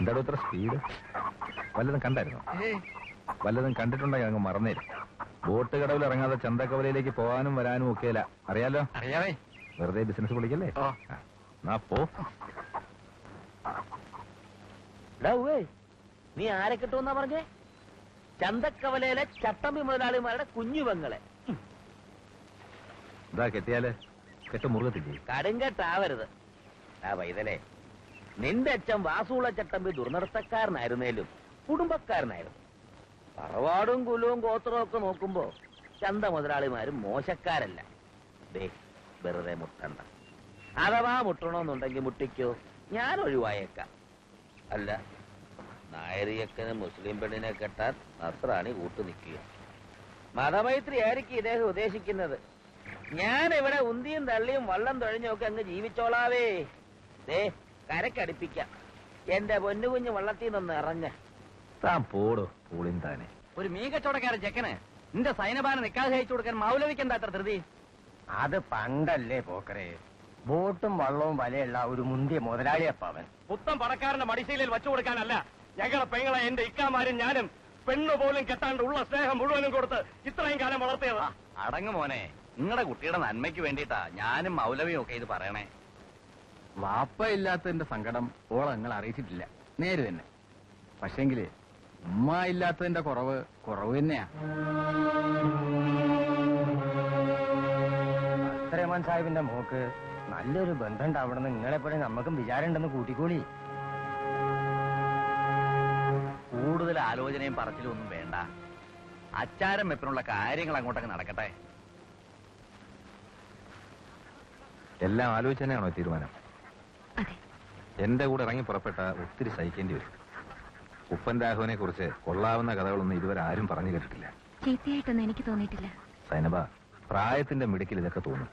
എന്താടോ ഇത്ര സ്പീഡ്? വല്ലതും കണ്ടായിരുന്നോ? വല്ലതും കണ്ടിട്ടുണ്ടെങ്കിൽ അങ്ങ് മറന്നേരും. ബോട്ട് കടവിൽ ഇറങ്ങാതെ ചന്തക്കവലയിലേക്ക് പോകാനും വരാനും ഒക്കെയല്ല. അറിയാലോ? അറിയാവേ. വെറുതെ ബിസിനസ് പൊളിക്കല്ലേ? എന്നാ പോ. നീ ആരെ കിട്ടുമെന്നാ പറഞ്ഞേ? ചന്തക്കവലയിലെ ചട്ടമ്പി മുതലാളിമാരുടെ കുഞ്ഞു പെങ്ങളെ. ഇതാ കെട്ടിയാല് കെട്ട് മുറുകത്തില്ലേ? കടുങ്കെട്ടാവരുത്. ആ വൈതലേ, നിന്റെ അച്ഛൻ വാസുള്ള ചട്ടമ്പി ദുർനടത്തക്കാരനായിരുന്നേലും കുടുംബക്കാരനായിരുന്നു. തറവാടും കുലവും ഗോത്രവും ഒക്കെ നോക്കുമ്പോ ചന്ത മുതലാളിമാരും മോശക്കാരല്ല. വെറുതെ മുട്ടണ്ട. അഥവാ മുട്ടണമെന്നുണ്ടെങ്കിൽ മുട്ടിക്കോ, ഞാൻ ഒഴിവായേക്കാം. അല്ല, നായരിയക്കന് മുസ്ലിം പെണ്ണിനെ കെട്ടാൻ നസ്രാണി കൂട്ടു നിൽക്കുക. മതമൈത്രി ആയിരിക്കും ഇദ്ദേഹം ഉദ്ദേശിക്കുന്നത്. ഞാൻ ഇവിടെ ഉന്തിയും തള്ളിയും വള്ളം തുഴഞ്ഞും ഒക്കെ അങ്ങ് ജീവിച്ചോളാവേ. കരക്കടിപ്പിക്കാം. എന്റെ പൊന്നുകുഞ്ഞ് വള്ളത്തിൽ നിന്ന് ഇറങ്ങ. താൻ പോടോ പൂളിൻ താനെ. ഒരു മീൻ കച്ചവടക്കാരൻ ചെക്കന് നിന്റെ സൈനബാനെ നിക്കാതെ അയച്ചു കൊടുക്കാൻ മൗലവിക്കെന്താ അത്ര ധൃതി? അത് പണ്ടല്ലേ പോക്കറേ. ബോട്ടും വള്ളവും വലയുള്ള ഒരു മുന്തിയ മുതലാളിയപ്പവൻ. പുത്തൻ പണക്കാരന്റെ മടിശീലയിൽ വച്ചു കൊടുക്കാനല്ല. ഞങ്ങളെ പെങ്ങളെ എന്റെ ഇക്കാമാരും ഞാനും പെണ്ണു പോലും കെട്ടാണ്ട് ഉള്ള സ്നേഹം മുഴുവനും കൊടുത്ത് ഇത്രയും കാലം വളർത്തിയതാ. അടങ്ങു മോനെ, നിങ്ങളുടെ കുട്ടിയുടെ നന്മയ്ക്ക് വേണ്ടിയിട്ടാ ഞാനും മൗലവിയും ഒക്കെ ഇത് പറയണേ. വാപ്പ ഇല്ലാത്തതിന്റെ സങ്കടം ഓളെ നിങ്ങൾ അറിയിച്ചിട്ടില്ല, നേര് തന്നെ. പക്ഷെങ്കില് ഉമ്മ ഇല്ലാത്തതിന്റെ കുറവ് തന്നെയാ. അത്രയമാൻ സാഹിബിന്റെ മോക്ക് നല്ലൊരു ബന്ധം ഉണ്ടാവണമെന്ന് നിങ്ങളെപ്പോലെ നമുക്കും വിചാരമുണ്ടെന്ന് കൂട്ടിക്കോളി. കൂടുതൽ ആലോചനയും പറച്ചിലും ഒന്നും വേണ്ട. അച്ചാരം വെപ്പിനുള്ള കാര്യങ്ങൾ അങ്ങോട്ടൊക്കെ നടക്കട്ടെ. എല്ലാം ആലോചിച്ച് തന്നെയാണോ തീരുമാനം? എന്റെ കൂടെ ഇറങ്ങി പുറപ്പെട്ട ഒത്തിരി സഹിക്കേണ്ടി വരും. ഉപ്പൻ രാഘവനെ കുറിച്ച് കൊള്ളാവുന്ന കഥകളൊന്നും ഇതുവരെ ആരും പറഞ്ഞു കേട്ടിട്ടില്ല. ചീത്തയായിട്ടൊന്നും എനിക്ക് തോന്നിയിട്ടില്ല. സൈനബ, പ്രായത്തിന്റെ മിടുക്കിൽ ഇതൊക്കെ തോന്നും.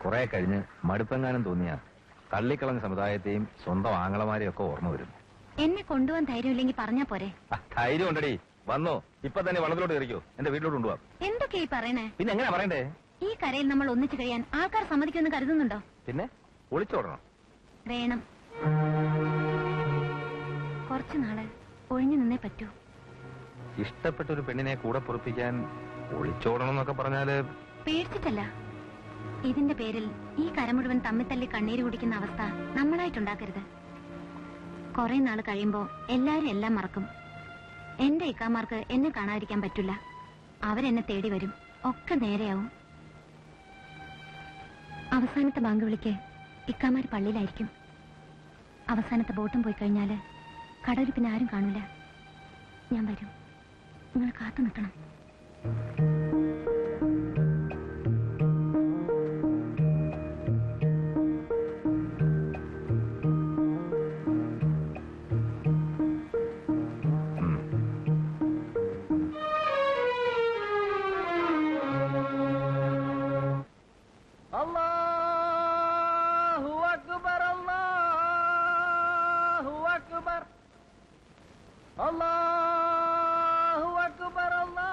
കുറെ കഴിഞ്ഞ് മടുപ്പെങ്ങാനും തോന്നിയ തള്ളിക്കളഞ്ഞ സമുദായത്തെയും സ്വന്തം ആങ്ങളമാരെയും ഒക്കെ ഓർമ്മ വരും. എന്നെ കൊണ്ടുപോകാൻ ധൈര്യമില്ലെങ്കിൽ പറഞ്ഞാ പോരെ? ധൈര്യം ഉണ്ടടി, വന്നോ. ഇപ്പൊ തന്നെ വള്ളത്തിലോട്ട് കയറിക്കോ, എന്റെ വീട്ടിലോട്ട് കൊണ്ടുപോവാം. എന്തൊക്കെയാ ഈ പറയണേ? പിന്നെ എങ്ങനെ പറയണ്ടേ? ഈ കരയിൽ നമ്മൾ ഒന്നിച്ചു കഴിയാൻ ആൾക്കാർ സമ്മതിക്കുമെന്ന് കരുതുന്നുണ്ടോ? പിന്നെ ഒളിച്ചോടണം. വേണം. കുറച്ചു നാള് ഒഴിഞ്ഞു നിന്നേ പറ്റൂ. ഇഷ്ടപ്പെട്ടൊരു പെണ്ണിനെ കൂടെ പൊറപ്പിക്കാൻ ഒളിച്ചോടണം എന്നൊക്കെ പറഞ്ഞാല് പേടിച്ചിട്ടല്ല. ഇതിന്റെ പേരിൽ ഈ കര മുഴുവൻ തമ്മിത്തല്ലി കണ്ണീര് കുടിക്കുന്ന അവസ്ഥ നമ്മളായിട്ടുണ്ടാക്കരുത്. കുറെ നാള് കഴിയുമ്പോ എല്ലാരും എല്ലാം മറക്കും. എന്റെ ഇക്കാമാർക്ക് എന്നെ കാണാതിരിക്കാൻ പറ്റില്ല. അവരെന്നെ തേടി വരും. ഒക്കെ നേരെയാവും. അവസാനത്തെ ബാങ്ക് വിളിക്ക് ഇക്കാമാര് പള്ളിയിലായിരിക്കും. അവസാനത്തെ ബോട്ടും പോയി കഴിഞ്ഞാല് കടലിൽ പിന്നെ ആരും കാണൂല. ഞാൻ വരും. നിങ്ങൾ കാത്തു നിൽക്കണം. അല്ലാഹു അക്ബർ, അല്ലാഹു അക്ബർ, അല്ലാഹു അക്ബർ, അല്ലാഹു.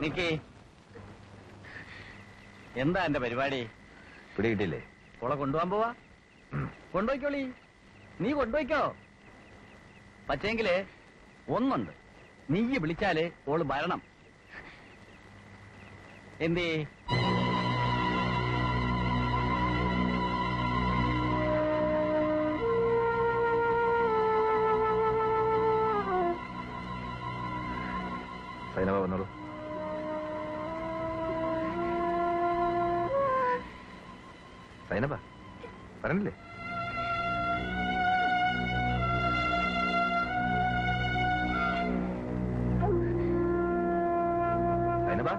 നിക്കേ, എന്താ എന്റെ പരിപാടി? പിടികിട്ടില്ലേ? ഓളെ കൊണ്ടുപോകാൻ പോവാ? കൊണ്ടുപോയിക്കോളി, നീ കൊണ്ടുപോയിക്കോ. പക്ഷേങ്കില് ഒന്നുണ്ട്, നീ വിളിച്ചാല് ഓള് വരണം. എന്തേ? സൈനബ വന്നോളൂ. സൈനബ പറഞ്ഞില്ലേ? സൈനബ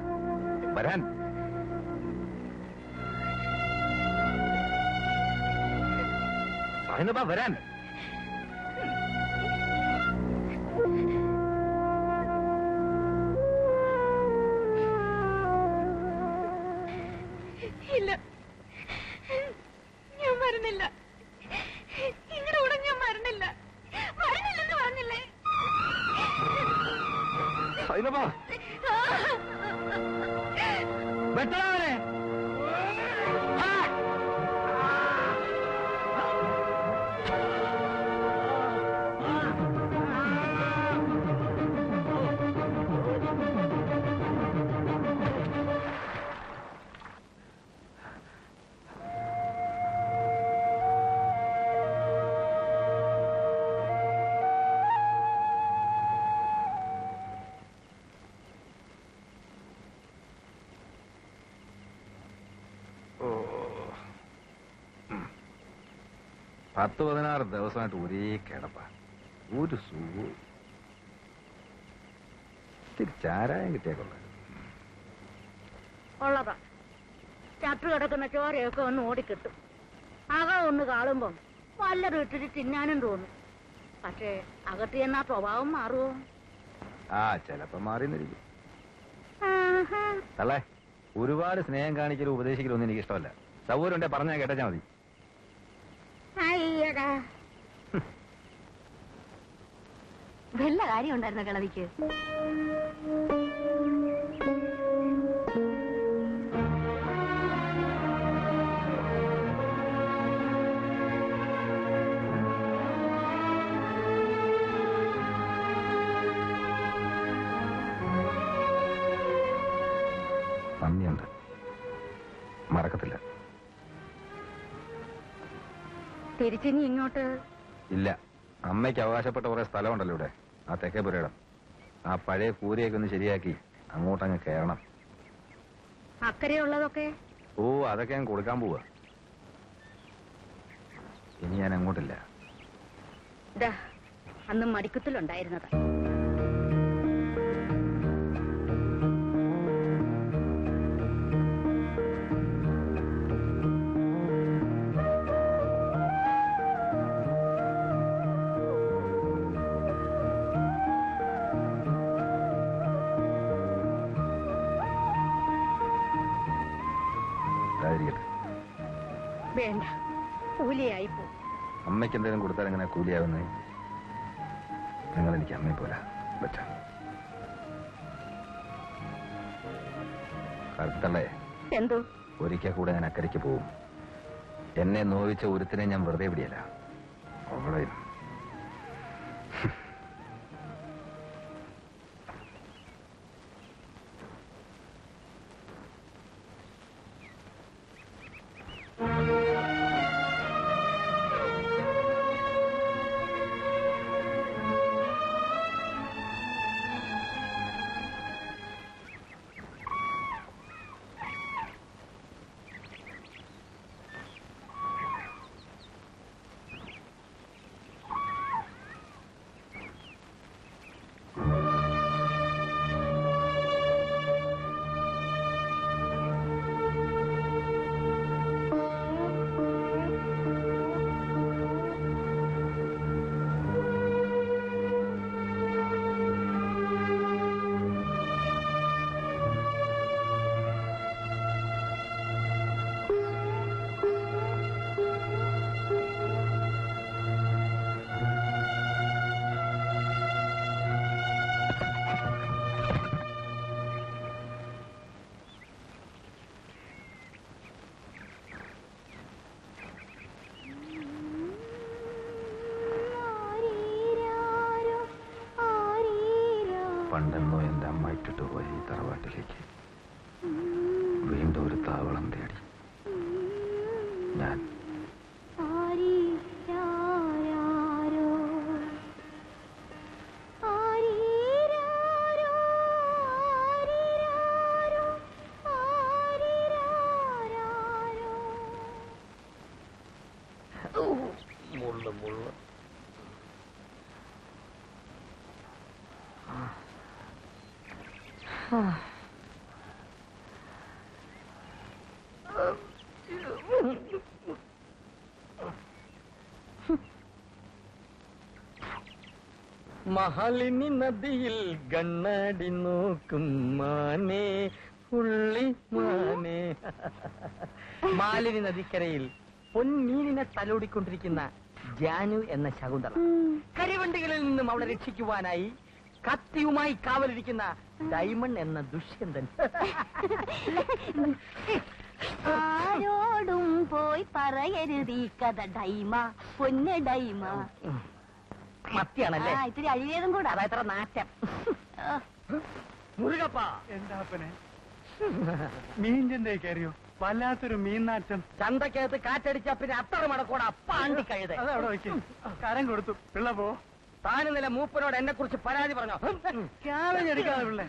വരാൻ. സൈനബ വരാൻ. ഇല്ല, ഞാൻ മരുന്നില്ല. നിങ്ങളുടെ കൂടെ ഞാൻ മരുന്നില്ല. മരുന്നില്ലെന്ന് പറഞ്ഞില്ലേ? സൈനബ വെട്ടണവനെ. പത്ത് 16 ദിവസമായിട്ട് ഒരേ കിടപ്പ. ഒരു സുഖവും. ഇത്തിരി ചാരായം കിട്ടിയേക്കൊള്ള. ഉള്ളതാ, ചത്തു കിടക്കുന്ന ചോരയൊക്കെ ഒന്ന് ഓടിക്കിട്ടും. അകം ഒന്ന് കാണുമ്പം വല്ലതും ഇട്ടിട്ട് തിന്നാനും തോന്നും. പക്ഷേ അകത്ത് ചെന്നാ സ്വഭാവം മാറുമോ? ആ ചിലപ്പോ മാറിന്നിരിക്കും. അല്ലേ, ഒരുപാട് സ്നേഹം കാണിക്കലും ഉപദേശിക്കലും ഒന്നും എനിക്ക് ഇഷ്ടമല്ല. സൗകര്യം ഉണ്ടെ പറഞ്ഞാൽ കേട്ടാ മതി. അയ്യടാ, വല്ല കാര്യം ഉണ്ടായിരുന്ന കിളവിക്ക്? നന്ദിയുണ്ട്, മറക്കത്തില്ല. തിരിച്ചിനി ഇങ്ങോട്ട്? ഇല്ല, അമ്മയ്ക്ക് അവകാശപ്പെട്ട കുറെ സ്ഥലമുണ്ടല്ലോ ഇവിടെ, ആ തെക്കേ പുരയിടം. ആ പഴയ കൂരയൊക്കെ ഒന്ന് ശരിയാക്കി അങ്ങോട്ടങ്ങ് കയറണം. അക്കരെയുള്ളതൊക്കെ? ഓ, അതൊക്കെ ഞാൻ കൊടുക്കാൻ പോവാ. ഇനി ഞാൻ അങ്ങോട്ടില്ല. അന്ന് മടിക്കുത്തിലുണ്ടായിരുന്നതാ. വേണ്ട, കൂലിയായി പോ. അമ്മയ്ക്ക് എന്തെങ്കിലും കൊടുത്താൽ എങ്ങനെ കൂലിയാവുന്നേ? നിങ്ങൾ എനിക്ക് അമ്മയെ പോലെ പറ്റാ. കറുത്തള്ളേ, എന്തോ? ഒരിക്കൽ കൂടെ ഞാൻ അക്കരയ്ക്ക് പോവും. എന്നെ നോവിച്ച ഒരുത്തിനെ ഞാൻ വെറുതെ വിടിയല്ല. അവളെയും പണ്ടെന്നോ എന്റെ അമ്മ ഇട്ടിട്ട് പോയ ഈ തറവാട്ടിലേക്ക് വീണ്ടും ഒരു താവളം തേടി ഞാൻ. മുള്ളു മുള്ളു. മഹലിനി നദിയിൽ കണ്ണാടി നോക്കും മാനേ ഉള്ളി മാനേ. മാലിനി നദിക്കരയിൽ പൊന്മീനിനെ തലോടിക്കൊണ്ടിരിക്കുന്ന ജാനു എന്ന ശകുന്തള. കരിവണ്ടികളിൽ നിന്നും അവളെ രക്ഷിക്കുവാനായി കത്തിയുമായി കാവലിരിക്കുന്ന ഡൈമണ്ട് എന്ന ദുഷ്യന്തൻ. ആരോടും പോയി പറയരുതീ കഥ ഡൈമ, പൊന്ന് ഡൈമ. മത്തിയാണല്ലേ? ഇത്തിരി അഴിയതും കൂടെ. അതായത്ര നാറ്റം. മുരുകപ്പ, എന്താപ്പനെ മീൻചന്തേ കയറിയോ? വല്ലാത്തൊരു മീൻനാറ്റം. ചന്തക്കകത്ത് കാറ്റടിച്ച പിന്നെ അത്ര മടക്കോടെ അപ്പാണ്ടി കഴുത. അതവിടെ വയ്ക്കും. കരം കൊടുത്തു. പിള്ള പോ. താനും നില മൂപ്പനോട് എന്നെ കുറിച്ച് പരാതി പറഞ്ഞോ? ക്യാബേജ് എടുക്കാതെ പിള്ളേ.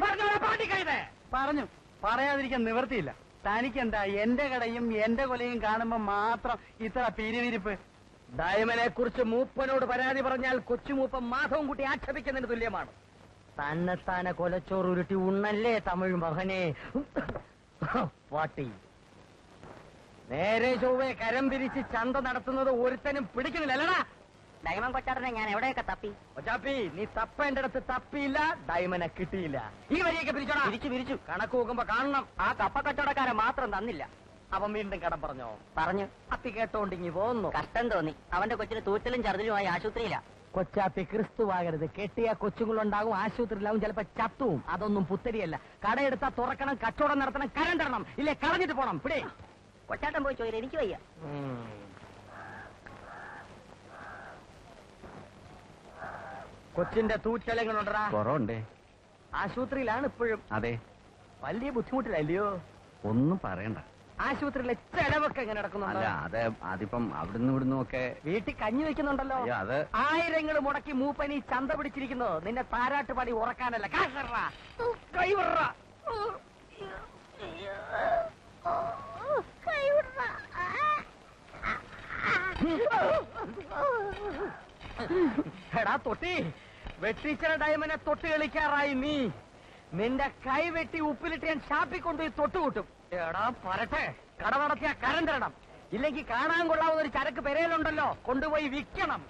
പറഞ്ഞോടാ പാണ്ടി കഴുത. പറഞ്ഞു. പറയാതിരിക്കാൻ നിവർത്തിയില്ല. തനിക്കെന്താ എന്റെ കടയും എന്റെ കൊലയും കാണുമ്പോ മാത്രം ഇത്ര പിരിവിരിപ്പ്? ഡയമനെ കുറിച്ച് മൂപ്പനോട് പരാതി പറഞ്ഞാൽ കൊച്ചുമൂപ്പൻ മാധവം കുട്ടി ആക്ഷേപിക്കുന്നതിന് തുല്യമാണ്. തന്നെത്താനെ കൊലച്ചോറ് ഉരുട്ടി ഉണ്ണല്ലേ തമിഴ് മകനെ പാട്ടി. നേരെ ചൊവ്വേ കരം പിരിച്ച് ചന്ത നടത്തുന്നത് ഒരുത്തനും പിടിക്കുന്നില്ലല്ലടാ. ഡൈമൻ കൊച്ചാട്ടനെ ഞാൻ എവിടെയൊക്കെ തപ്പി. കൊച്ചാപ്പി, നീ തപ്പേണ്ടടുത്ത് തപ്പിയില്ല, ഡയമനെ കിട്ടിയില്ല. ഈ വരിയൊക്കെ പിരിച്ചോടാ. പിരിച്ചു കണക്ക് നോക്കുമ്പോ കാണണം. ആ കപ്പ കച്ചവടക്കാരെ മാത്രം തന്നില്ല. അവൻ വീണ്ടും കടം പറഞ്ഞോ? പറഞ്ഞു. അപ്പി കേട്ടോണ്ടിങ്ങി പോന്നു. കഷ്ടം തോന്നി. അവന്റെ കൊച്ചിന് തൂറ്റലും ചർദിലുമായി ആശുപത്രിയില്ല. കൊച്ചാപ്പി ക്രിസ്തുവാകരുത്. കെട്ടിയ കൊച്ചുങ്ങളുണ്ടാകും, ആശുപത്രിയിലാവും, ചിലപ്പോ ചത്തുവും. അതൊന്നും പുത്തരിയല്ല. കടയെടുത്താ തുറക്കണം, കച്ചവടം നടത്തണം, കരം തരണം, ഇല്ലേ കളഞ്ഞിട്ട് പോണം. പിടി. കൊച്ചാട്ടൻ പോയി ചോദില്ല, എനിക്ക് വയ്യ. കൊച്ചിന്റെ തൂറ്റലങ്ങളുണ്ടാ? കുറവുണ്ടേ. ആശുപത്രിയിലാണ് ഇപ്പോഴും. അതെ, വലിയ ബുദ്ധിമുട്ടില്ലല്ലയോ? ഒന്നും പറയണ്ട. ആശുപത്രിയിലെ ചെലവൊക്കെ എങ്ങനെ നടക്കുന്നുണ്ടോ? അത് അതിപ്പം അവിടുന്ന് ഇവിടുന്നും ഒക്കെ. വീട്ടിൽ കഞ്ഞി വെക്കുന്നുണ്ടല്ലോ. അയ്യോ, അത് ആയിരങ്ങൾ മുടക്കി മൂപ്പനി ചന്ത പിടിച്ചിരിക്കുന്നു. നിന്നെ താരാട്ട് പാടി ഉറക്കാനല്ല. കൈവറ. എടാ തൊട്ടി, വെട്ടിച്ചിറ ഡയമനെ തൊട്ട് കളിക്കാറായി നീ. നിന്റെ കൈ വെട്ടി ഉപ്പിലിട്ട് ഞാൻ ഷാപ്പിക്കൊണ്ടുപോയി തൊട്ടുകൂട്ടും. എടാ പറട്ടെ, കട നടത്തിയ കരം തരണം. ഇല്ലെങ്കിൽ കാണാൻ കൊള്ളാവുന്ന ഒരു ചരക്ക് പെരയിലുണ്ടല്ലോ, കൊണ്ടുപോയി വിൽക്കണം.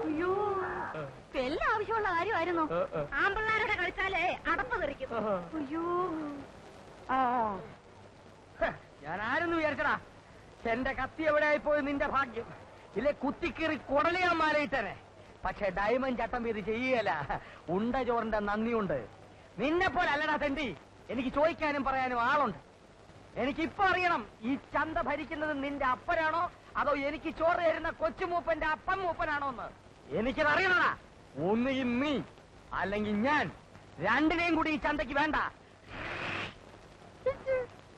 അയ്യോ, എല്ലാം ആവശ്യമുള്ള കാര്യമായിരുന്നു. ആമ്പിള്ളാരുടെ കളിച്ചാലേ അടപ്പ് തെറിക്കും. അയ്യോ. ഞാൻ ആരെന്ന് വിചാരിച്ചടാ? എന്റെ കത്തി എവിടെയായി പോയി നിന്റെ ഭാഗ്യം. ഇല്ലേ കുത്തിക്കീറി കുടലിയാൻ മാലയിട്ടനെ. പക്ഷെ ഡയമണ്ട് ചട്ടം ഇത് ചെയ്യല. ഉണ്ട ചോറിന്റെ നന്ദിയുണ്ട്. നിന്നെ പോലെ അല്ലടാ തെണ്ടി. എനിക്ക് ചോദിക്കാനും പറയാനും ആളുണ്ട്. എനിക്കിപ്പോ അറിയണം, ഈ ചന്ത ഭരിക്കുന്നത് നിന്റെ അപ്പനാണോ അതോ എനിക്ക് ചോറ് തരുന്ന കൊച്ചുമൂപ്പന്റെ അപ്പം മൂപ്പനാണോ എന്ന്. എനിക്കത് അറിയണടാ. ഒന്നുകിൽ നീ അല്ലെങ്കിൽ ഞാൻ. രണ്ടിനെയും കൂടി ഈ ചന്തയ്ക്ക് വേണ്ട.